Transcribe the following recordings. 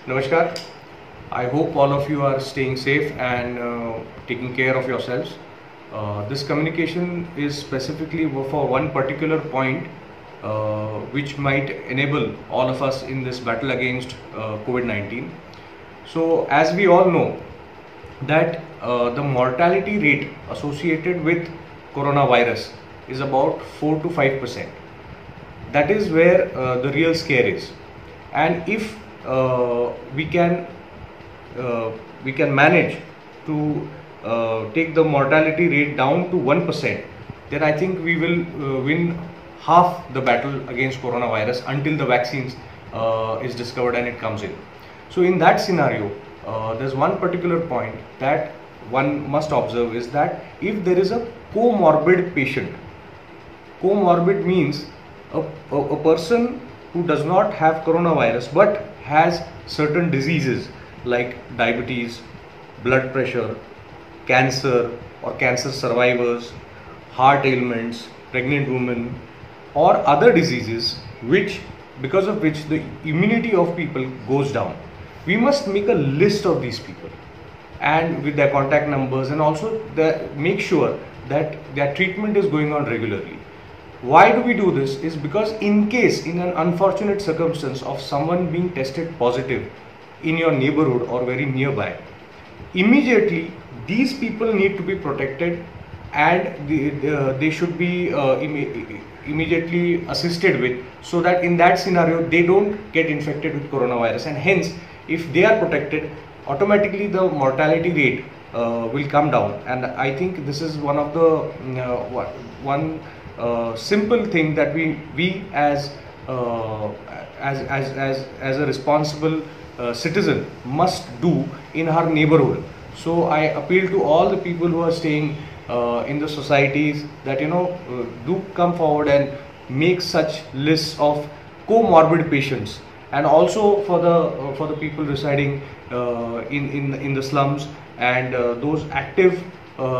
Namaskar. I hope all of you are staying safe and taking care of yourselves. This communication is specifically for one particular point which might enable all of us in this battle against COVID-19. So, as we all know, that the mortality rate associated with coronavirus is about 4 to 5%. That is where the real scare is. And if we can manage to take the mortality rate down to 1%, then I think we will win half the battle against coronavirus until the vaccines is discovered and it comes in. So in that scenario, there's one particular point that one must observe is that if there is a comorbid patient, comorbid means a person who does not have coronavirus but has certain diseases like diabetes, blood pressure, cancer or cancer survivors, heart ailments, pregnant women or other diseases because of which the immunity of people goes down. We must make a list of these people and with their contact numbers, and also make sure that their treatment is going on regularly. Why do we do this is because in case, in an unfortunate circumstance of someone being tested positive in your neighborhood or very nearby, immediately these people need to be protected and they should be immediately assisted with, so that in that scenario they don't get infected with coronavirus, and hence if they are protected, automatically the mortality rate will come down. And I think this is one of the simple thing that we as a responsible citizen must do in our neighborhood. So I appeal to all the people who are staying in the societies that do come forward and make such lists of comorbid patients, and also for the people residing in the slums, and those active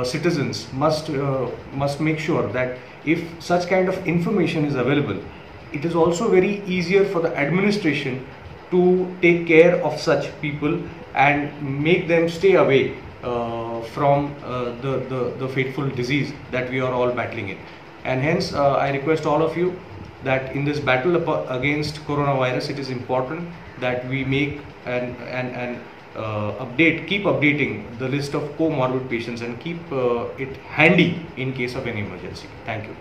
citizens must make sure that if such kind of information is available, it is also very easier for the administration to take care of such people and make them stay away from the fateful disease that we are all battling in. And hence I request all of you that in this battle against coronavirus, it is important that we make and keep updating the list of comorbid patients and keep it handy in case of any emergency. Thank you.